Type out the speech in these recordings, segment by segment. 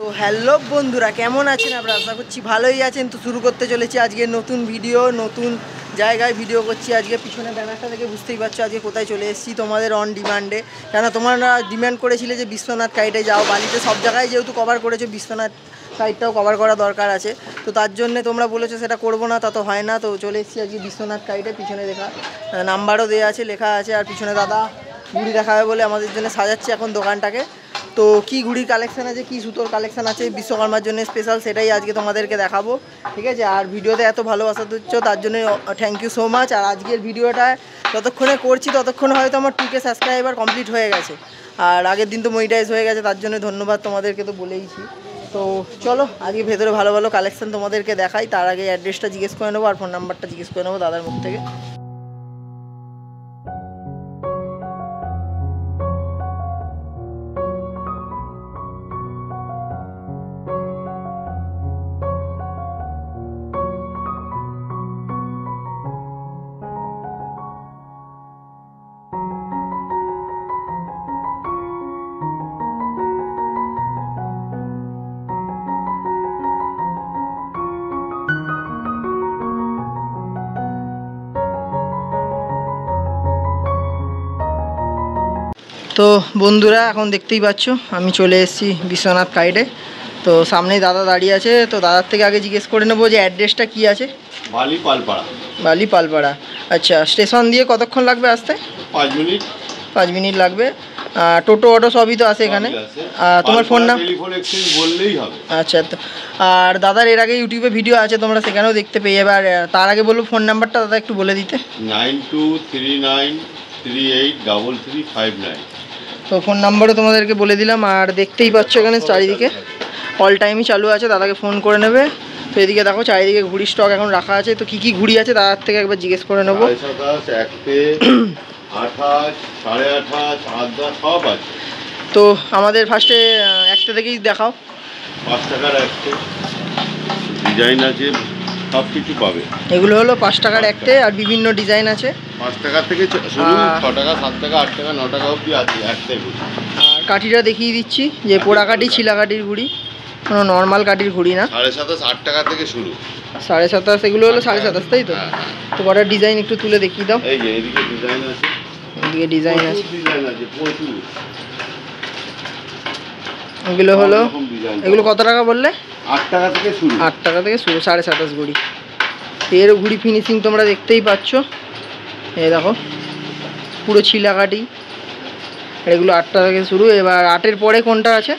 তো হ্যালো বন্ধুরা, কেমন আছেন আপনারা? আশা করছি ভালোই আছেন। তো শুরু করতে চলেছি আজকে নতুন ভিডিও, নতুন জায়গায় ভিডিও করছি। আজকে পিছনে ব্যানারটা থেকে বুঝতেই পারছো আজকে কোথায় চলে এসেছি, তোমাদের অন ডিমান্ডে। কেন তোমরা ডিমান্ড করেছিলে যে বিশ্বনাথ কাইটে যাও, বালিতে সব জায়গায় যেহেতু কভার করেছো, বিশ্বনাথ কাইটটাও কভার করা দরকার আছে। তো তার জন্যে তোমরা বলেছো সেটা করবো না, তা তো হয় না। তো চলে এসেছি আজকে বিশ্বনাথ কাইটে। পিছনে দেখা নাম্বারও দেওয়া আছে, লেখা আছে। আর পিছনে দাদা ঘুড়ি দেখাবে বলে আমাদের জন্য সাজাচ্ছে এখন দোকানটাকে। তো কী ঘুড়ির কালেকশান আছে, কী সুতোর কালেকশান আছে বিশ্বকর্মার জন্য স্পেশাল, সেটাই আজকে তোমাদেরকে দেখাবো, ঠিক আছে? আর ভিডিওতে এত ভালোবাসা দিচ্ছ তার জন্য থ্যাংক ইউ সো মাচ। আর আজকের ভিডিওটা যতক্ষণে করছি ততক্ষণে হয়তো আমার 2K সাবস্ক্রাইবার কমপ্লিট হয়ে গেছে, আর আগের দিন তো মনিটাইজ হয়ে গেছে, তার জন্য ধন্যবাদ তোমাদেরকে, তো বলেইছি। তো চলো আজকে ভেতরে ভালো ভালো কালেকশান তোমাদেরকে দেখাই। তার আগে অ্যাড্রেসটা জিজ্ঞেস করে নেবো আর ফোন নাম্বারটা জিজ্ঞেস করে নেবো দাদার মুখ থেকে। তো বন্ধুরা, এখন দেখতেই পাচ্ছ আমি চলে এসেছি বিশ্বনাথ কাইটে। তো সামনেই দাদা দাঁড়িয়ে আছে, তো দাদার থেকে আগে জিজ্ঞেস করে নেবো যে অ্যাড্রেসটা কী আছে। বালি পালপাড়া। বালি পালপাড়া, আচ্ছা। স্টেশন দিয়ে কতক্ষণ লাগবে আসতে? 5 মিনিট। 5 মিনিট লাগবে। টোটো অটো সবই তো আছে এখানে। তোমার ফোন নাম? টেলিফোন এক্সচেঞ্জ বললেই হবে। আচ্ছা। তো আর দাদার এর আগে ইউটিউবে ভিডিও আছে, তোমরা সেখানেও দেখতে পেয়ে যাবে। আর তার আগে বলবো ফোন নাম্বারটা দাদা একটু বলে দিতে। 9239383359। তো ফোন নাম্বারও তোমাদেরকে বলে দিলাম। আর দেখতেই পাচ্ছ এখানে চারিদিকে অল টাইমই চালু আছে, দাদাকে ফোন করে নেবে। তো এদিকে দেখো চারিদিকে ঘুড়ি স্টক এখন রাখা আছে। তো কী কী ঘুড়ি আছে দাদার থেকে একবার জিজ্ঞেস করে নেবো। 27, 28, 28, সব আছে। তো আমাদের ফার্স্টে একটা থেকেই দেখাও। 5 টাকার একটা ডিজাইন আছে, সব কিছু পাবে। এগুলো হলো 5 টাকার একটে, আর বিভিন্ন ডিজাইন আছে। 5 টাকা থেকে শুরু, 6 টাকা, 7 টাকা, 8 টাকা, 9 টাকা অবধি আছে একটাই ঘুড়ি। আর কাঠিটা দেখিয়ে দিচ্ছি, যে পোড়া কাঠি, ছিলা কাঠির ঘুড়ি, কোনো নর্মাল কাঠির ঘুড়ি না। 27.5, 8 টাকা থেকে শুরু। 27.5, এগুলো হলো 27.5, তাই তো? তো কটার ডিজাইন একটু তুলে দেখিয়ে দাও। এই যে এদিকে ডিজাইন আছে, এদিকে ডিজাইন আছে, ডিজাইন আছে প্রচুর। এগুলো হলো, এগুলো কত টাকা বললে? 8 টাকা থেকে শুরু। 8 টাকা থেকে শুরু, 27.5 ঘুড়ি। এর ঘুড়ি ফিনিশিং তোমরা দেখতেই পাচ্ছ, এই দেখো পুরো ছিলা কাঠি। আর এগুলো 8 টাকা থেকে শুরু। এবার 8-এর পরে কোনটা আছে?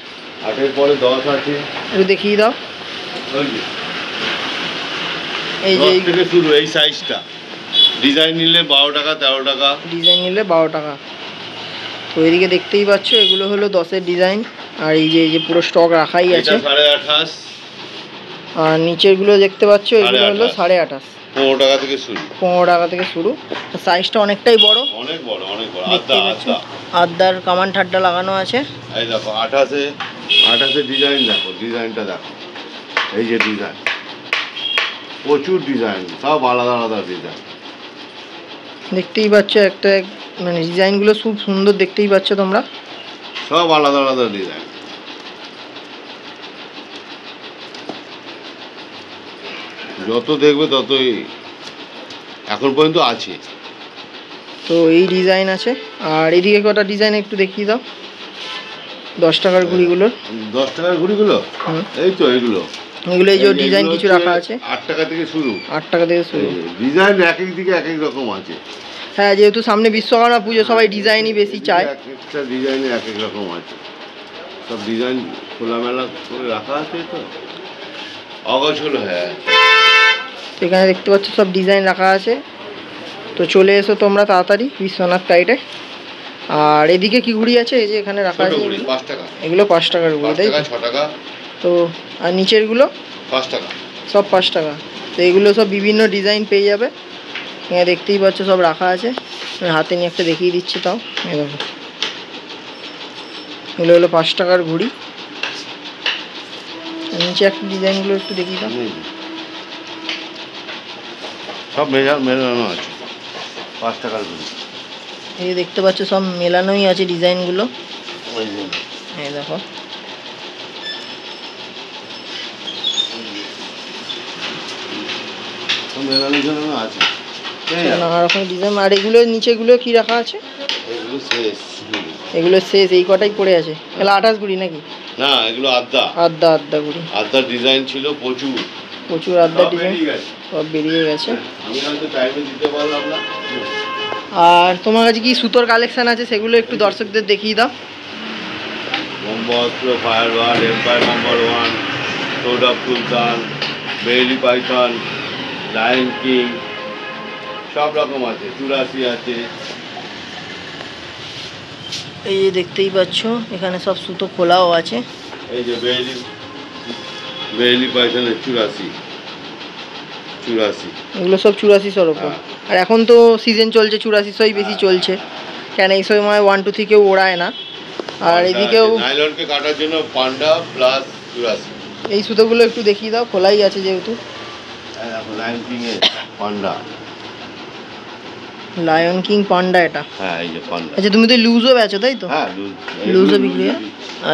8-এর পরে 10 আছে, একটু দেখিয়ে দাও। এই যে 10 থেকে শুরু এই সাইজটা। ডিজাইন নিলে 12 টাকা, 13 টাকা। ডিজাইন নিলে 12 টাকা। তো এদিকে দেখতেই পাচ্ছ এগুলো হলো 10-এর ডিজাইন। আর এই যে পুরো স্টক রাখাই আছে। 28.5। আর নিচেরগুলো দেখতে পাচ্ছ, এগুলো হলো 28.5। 15 টাকা থেকে শুরু। 15 টাকা থেকে শুরু। সাইজটা অনেকটাই বড়, অনেক বড়, অনেক বড়। দেখতেই পাচ্ছ আদার কামান ঠাড্ডা লাগানো আছে। এই দেখো 28-এ ডিজাইন, দেখো ডিজাইনটা দেখো। এই যে ডিজাইন, প্রচুর ডিজাইন, সব আলাদা আলাদা ডিজাইন। দেখতেই পাচ্ছ একটা মানে ডিজাইনগুলো খুব সুন্দর, দেখতেই পাচ্ছ তোমরা, সব আলাদা আলাদা ডিজাইন। যত দেখবে ততই এখন পর্যন্ত আছে। তো এই ডিজাইন আছে। আর এদিকে কটা ডিজাইন একটু দেখিয়ে দাও 10 টাকার ঘুড়িগুলোর। 10 টাকার ঘুড়িগুলো এই তো এগুলো, এগুলো এই যে ডিজাইন কিছু রাখা আছে। 8 টাকা থেকে শুরু। 8 টাকা থেকে শুরু। ডিজাইন এক এক দিকে এক এক রকম আছে। হ্যাঁ, যেহেতু সামনে বিশ্বকর্মা পুজো, সবাই ডিজাইনই বেশি চায়। এক একটা ডিজাইনে এক এক রকম আছে। সব ডিজাইন খোলামেলা করে রাখা আছে। তো অগোছলো হ্যাঁ, এখানে দেখতে পাচ্ছ সব ডিজাইন রাখা আছে। তো চলে এসো তোমরা তাড়াতাড়ি বিশ্বনাথ কাইটে। আর এদিকে কি ঘুড়ি আছে? এই যে এখানে রাখা আছে, 5 টাকা। এগুলো 5 টাকার ঘুড়ি, তাই? 6 টাকা। তো আর নিচেরগুলো 5 টাকা, সব 5 টাকা। তো এগুলো সব বিভিন্ন ডিজাইন পেয়ে যাবে। এখানে দেখতেই পাচ্ছ সব রাখা আছে। আমি হাতে নিয়ে একটা দেখিয়ে দিচ্ছি, তাও এই দেখো, এগুলো হলো 5 টাকার ঘুড়ি। নিচে একটা ডিজাইনগুলো একটু দেখিয়ে দাও। সব মেলানো আছে 5 টাকার ঘুড়ি। এই দেখতে পাচ্ছ সব মেলানোই আছে ডিজাইনগুলো, এই দেখো। মেলানোর জন্য আছে নানা রকম ডিজাইন। আর এগুলো নিচেগুলো কি রাখা আছে? এগুলো শেষ। এগুলো শেষ, এই কটাই পড়ে আছে। এগুলো 28 গুড়ি নাকি? না, এগুলো আদ্যা আদ্যা গুড়ি। আদ্যার ডিজাইন ছিল প্রচুর আদ্যা ডিজাইন সব বেরিয়ে গেছে। আমি হয়তো টাইমে দিতে পারলাম না। আর তোমার কাছে কি সুতোর কালেকশন আছে সেগুলো একটু দর্শকদের দেখিয়ে দাও। Brahmastra, firebird, empire number 1, sword of Sultan, বেলি পাইথন, লায়ন কিং, সব রকম আছে। 84 আছে। এই যে দেখতেই পাচ্ছ এখানে সব সুতো খোলাও আছে। এই যে বেলি পাইথনের 84। এগুলো সব 8400 ওপর। আর এখন তো সিজন চলছে, 8400ই বেশি চলছে, কেন এই সময় 1 2 3 কেউ ওড়ায় না। আর এদিকেও নাইলনকে কাটার জন্য পান্ডা প্লাস 84। এই সুতোগুলো একটু দেখিয়ে দাও, খোলাই আছে যেহেতু। লায়ন কিং এর পান্ডা, লায়ন কিং পান্ডা এটা। হ্যাঁ এই যে পান্ডা। আচ্ছা তুমি তো লুজও বেচো তাই তো? হ্যাঁ লুজও বিক্রি হয়।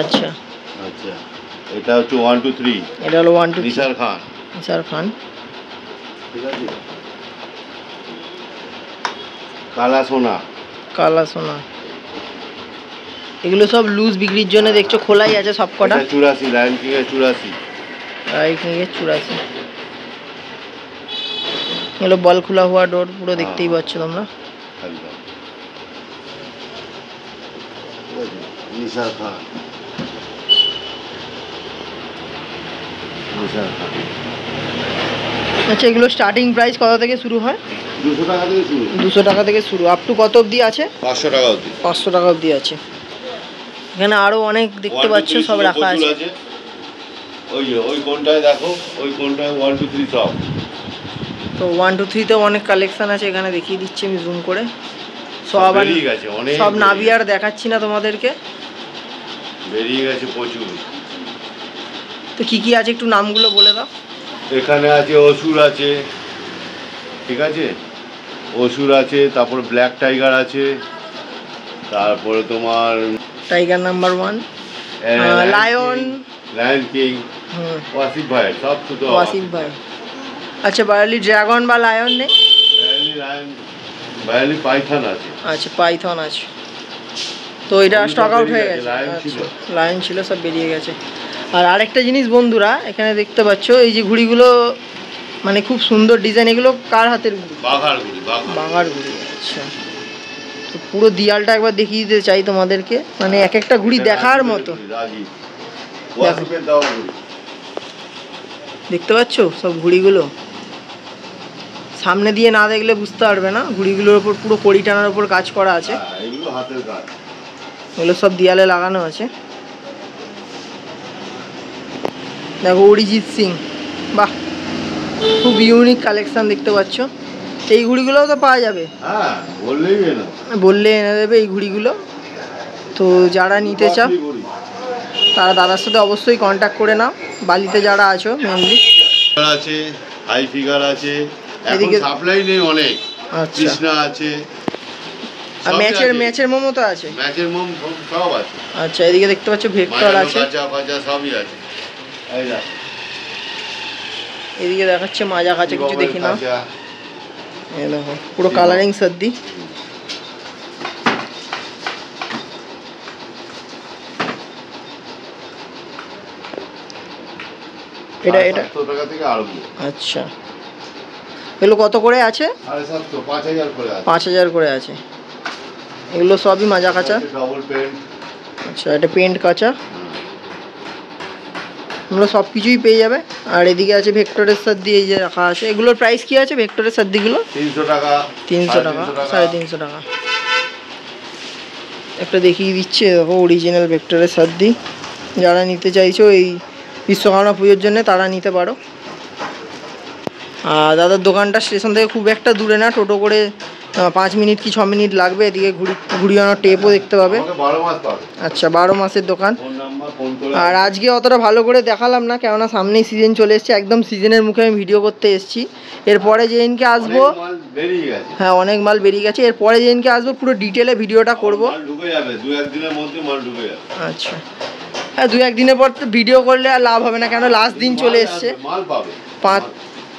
আচ্ছা আচ্ছা, এটা হচ্ছে 1 2 3। এটা হলো 1 2 3 নিসার খান। ঠিক আছে। কালা সোনা। এগুলো সব লুজ বিক্রির জন্য দেখছো, খোলাই আছে সব কটা। 84, লায়ন কিং এর 84। এগুলো বল খোলা হওয়া ডোর, পুরো দেখতেই পাচ্ছ তোমরা। নিসার খান। আচ্ছা এগুলো স্টার্টিং প্রাইস কত থেকে শুরু হয়? 200 টাকা থেকে শুরু। 200 টাকা থেকে শুরু। আপ টু কত অবধি আছে? 500 টাকা অবধি। 500 টাকা অবধি আছে। এখানে আরো অনেক দেখতে পাচ্ছ সব রাখা আছে। ওই কোনটায় দেখো, ওই কোনটায় 1 2 3 সব। তো 1 2 3 তে অনেক কালেকশন আছে, এখানে দেখিয়ে দিচ্ছি আমি জুম করে। সব বেরিয়ে গেছে অনেক, সব নাবি আর দেখাচ্ছি না তোমাদেরকে, বেরিয়ে গেছে প্রচুর। তো কি কি আছে একটু নামগুলো বলে দাও। এখানে আছে অসুর আছে, ঠিক আছে, অসুর আছে, তারপর ব্ল্যাক টাইগার আছে, তারপরে তোমার tiger number 1, lion king, Wasif ভাই, সব তো ওয়াসিফ ভাই। আচ্ছা বায়ালি ড্রাগন বা লায়ন নেই? বায়ালি পাইথন আছে। আচ্ছা পাইথন আছে, তো এটা স্টক আউট হয়ে গেছে। লায়ন ছিল, সব বেরিয়ে গেছে। আর আরেকটা জিনিস বন্ধুরা, এখানে দেখতে পাচ্ছ এই যে ঘুড়িগুলো, মানে খুব সুন্দর ডিজাইন। এগুলো কার হাতের ঘুড়ি? বাঘার ঘুড়ি। আচ্ছা, তো পুরো দিয়ালটা একবার দেখিয়ে দিতে চাই তোমাদেরকে, মানে এক একটা ঘুড়ি দেখার মতো। দেখতে পাচ্ছ সব ঘুড়িগুলো, সামনে দিয়ে না দেখলে বুঝতে পারবে না। ঘুড়িগুলোর ওপর পুরো কড়ি টানার ওপর কাজ করা আছে। এগুলো সব দিয়ালে লাগানো আছে। দেখো অরিজিৎ সিং, বাহ, খুব ইউনিক কালেকশন দেখতে পাচ্ছ। এই ঘুড়িগুলোও তো পাওয়া যাবে, বললে এনে দেবে এই ঘুড়িগুলো। তো যারা নিতে চাও তারা দাদার সাথে অবশ্যই কন্ট্যাক্ট করে নাও, বালিতে যারা আছো মেনলি। আছে হাই ফিগার আছে, এদিকে সাপ্লাই নেই অনেক। আচ্ছা, কৃষ্ণা আছে, আর ম্যাচের মোমো তো আছে, ম্যাচের মোম সব আছে। আচ্ছা এদিকে দেখতে পাচ্ছ ভেক্টর আছে, সবই আছে। এদিকে দেখাচ্ছে মাজা কাছে, কিছু দেখি না। এই দেখো পুরো কালারিং সর্দি। এটা 700 টাকা থেকে আরম্ভ। আচ্ছা এগুলো কত করে আছে? 5000 করে আছে। 5000 করে আছে। এগুলো সবই মাজা কাঁচা। Double paint. আচ্ছা এটা পেন্ট কাঁচা, এগুলো সব কিছুই পেয়ে যাবে। আর এদিকে আছে ভেক্টরের সর্দি, এই যে রাখা আছে। এগুলোর প্রাইস কি আছে ভেক্টরের সর্দিগুলো? 300 টাকা, 300 টাকা, 350 টাকা। একটা দেখিয়ে দিচ্ছে, দেখো অরিজিনাল ভেক্টরের সর্দি। যারা নিতে চাইছো এই বিশ্বকর্মা পুজোর জন্য তারা নিতে পারো। আর দাদার দোকানটা স্টেশন থেকে খুব একটা দূরে না, টোটো করে 5 মিনিট কি 6 মিনিট লাগবে। এদিকে ঘুড়িয়ানোর টেপও দেখতে পাবে। আচ্ছা 12 মাসের দোকান। আর আজকে অতটা ভালো করে দেখালাম না, কেননা সামনেই সিজন চলে এসছে, একদম সিজনের মুখে আমি ভিডিও করতে এসেছি। এরপরে যেদিনকে আসবো, হ্যাঁ অনেক মাল বেরিয়ে গেছে, এরপরে যেদিনকে আসবো পুরো ডিটেলে ভিডিওটা করবো। আচ্ছা হ্যাঁ 2-1 দিনের পর তো ভিডিও করলে আর লাভ হবে না, কেন লাস্ট দিন চলে এসছে।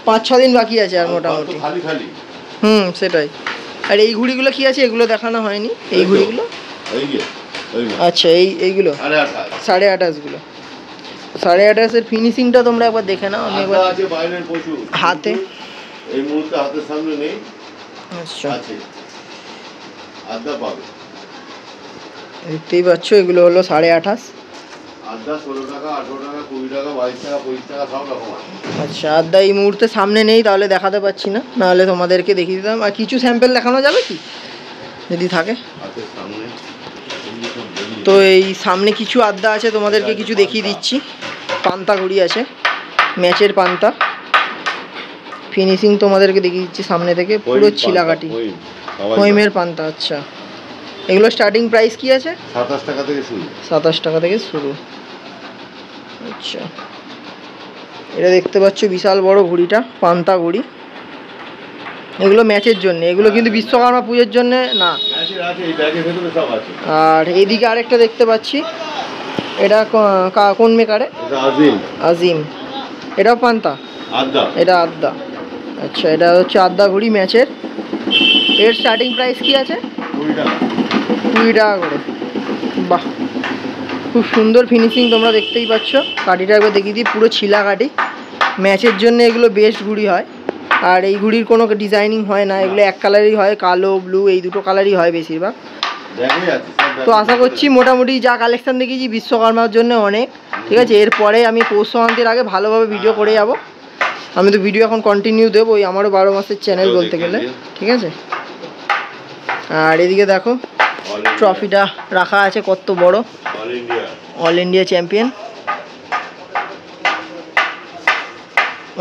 5-6 দিন বাকি আছে আর মোটামুটি। খালি খালি। সেটাই। আর এই ঘুড়িগুলো কি আছে, এগুলো দেখানো হয়নি। এই ঘুড়িগুলো আচ্ছা, এইগুলো 28.5গুলো। 28.5-এর ফিনিশিংটা তোমরা একবার দেখে নাও। আমি একবার হাতে এই মুহূর্তে হাতের সামনে নেই। আচ্ছা, আছে আদা পাবে, দেখতেই পাচ্ছ এগুলো হলো 28.5। আদা 16 টাকা, 18 টাকা, 20 টাকা, 22 টাকা, 25 টাকা সব রকম আছে। আচ্ছা, আদা এই মুহূর্তে সামনে নেই, তাহলে দেখাতে পাচ্ছি না, নাহলে তোমাদেরকে দেখিয়ে দিতাম। আর কিছু স্যাম্পেল দেখানো যাবে কি যদি থাকে? হাতের সামনে তো এই সামনে কিছু আদা আছে, তোমাদেরকে কিছু দেখিয়ে দিচ্ছি। পান্তা ঘুড়ি আছে, ম্যাচের পান্তা। ফিনিশিং তোমাদেরকে দেখিয়ে দিচ্ছি সামনে থেকে, পুরো ছিলাকাটি হৈমের পান্তা। আচ্ছা, এগুলো স্টার্টিং প্রাইস কি আছে? 27 টাকা থেকে শুরু। 27 টাকা থেকে শুরু। আচ্ছা, এটা দেখতে পাচ্ছ বিশাল বড় ঘুড়িটা, পান্তা ঘুড়ি। এগুলো ম্যাচের জন্য, এগুলো কিন্তু বিশ্বকর্মা পুজোর জন্য না। আর এইদিকে আরেকটা দেখতে পাচ্ছি, এটা কোন মেকারে? আজিম। এটাও পান্তা, এটা আদ্দা। আচ্ছা, এটা হচ্ছে আদ্দা ঘুড়ি ম্যাচের। এর স্টার্টিং প্রাইস কি আছে? 20 টাকা করে। বাহ, খুব সুন্দর ফিনিশিং তোমরা দেখতেই পাচ্ছ। কাঠিটা একবার দেখিয়ে দিই, পুরো ছিলা কাঠি। ম্যাচের জন্য এগুলো বেস্ট ঘুড়ি হয়। আর এই ঘুড়ির কোনো ডিজাইনিং হয় না, এগুলো এক কালারই হয়, কালো ব্লু এই দুটো কালারই হয় বেশিরভাগ। তো আশা করছি মোটামুটি যা কালেকশান দেখেছি বিশ্বকর্মার জন্য অনেক। ঠিক আছে, এরপরে আমি পৌষ সংক্রান্তির আগে ভালোভাবে ভিডিও করে যাব। আমি তো ভিডিও এখন কন্টিনিউ দেবো, ওই আমারও 12 মাসের চ্যানেল বলতে গেলে। ঠিক আছে, আর এদিকে দেখো ট্রফিটা রাখা আছে, কত বড়, অল ইন্ডিয়া চ্যাম্পিয়ন।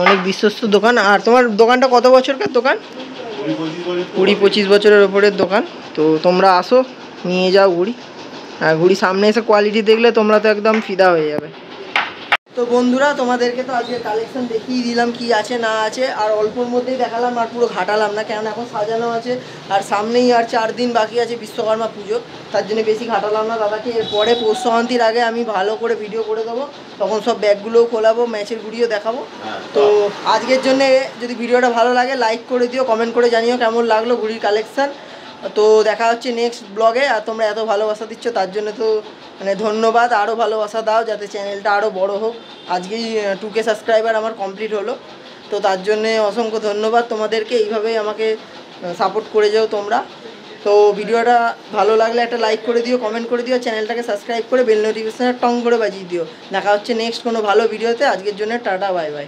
অনেক বিশ্বস্ত দোকান। আর তোমার দোকানটা কত বছরকার দোকান? 20-25 বছরের ওপরের দোকান। তো তোমরা আসো, নিয়ে যাও ঘুড়ি। আর ঘুড়ি সামনে এসে কোয়ালিটি দেখলে তোমরা তো একদম ফিদা হয়ে যাবে। তো বন্ধুরা, তোমাদেরকে তো আজকে কালেকশন দেখিয়ে দিলাম কি আছে না আছে, আর অল্পর মধ্যেই দেখালাম, আর পুরো ঘাটালাম না, কেন এখন সাজানো আছে। আর সামনেই আর 4 দিন বাকি আছে বিশ্বকর্মা পুজো, তার জন্য বেশি ঘাটালাম না দাদাকে। এরপরে পৌষ সংক্রান্তির আগে আমি ভালো করে ভিডিও করে দেবো, তখন সব ব্যাগগুলোও খোলাবো, ম্যাচের ঘুড়িও দেখাবো। তো আজকের জন্য যদি ভিডিওটা ভালো লাগে লাইক করে দিও, কমেন্ট করে জানিও কেমন লাগলো ঘুড়ির কালেকশান। তো দেখা হচ্ছে নেক্সট ব্লগে। আর তোমরা এত ভালোবাসা দিচ্ছ তার জন্য তো মানে ধন্যবাদ। আরও ভালোবাসা দাও যাতে চ্যানেলটা আরও বড় হোক। আজকেই 2K সাবস্ক্রাইবার আমার কমপ্লিট হলো, তো তার জন্যে অসংখ্য ধন্যবাদ তোমাদেরকে। এইভাবেই আমাকে সাপোর্ট করে যাও তোমরা। তো ভিডিওটা ভালো লাগলে একটা লাইক করে দিও, কমেন্ট করে দিও, চ্যানেলটাকে সাবস্ক্রাইব করে বেল নোটিফিকেশানটা টং করে বাজিয়ে দিও। দেখা হচ্ছে নেক্সট কোনো ভালো ভিডিওতে। আজকের জন্য টাটা, বাই বাই।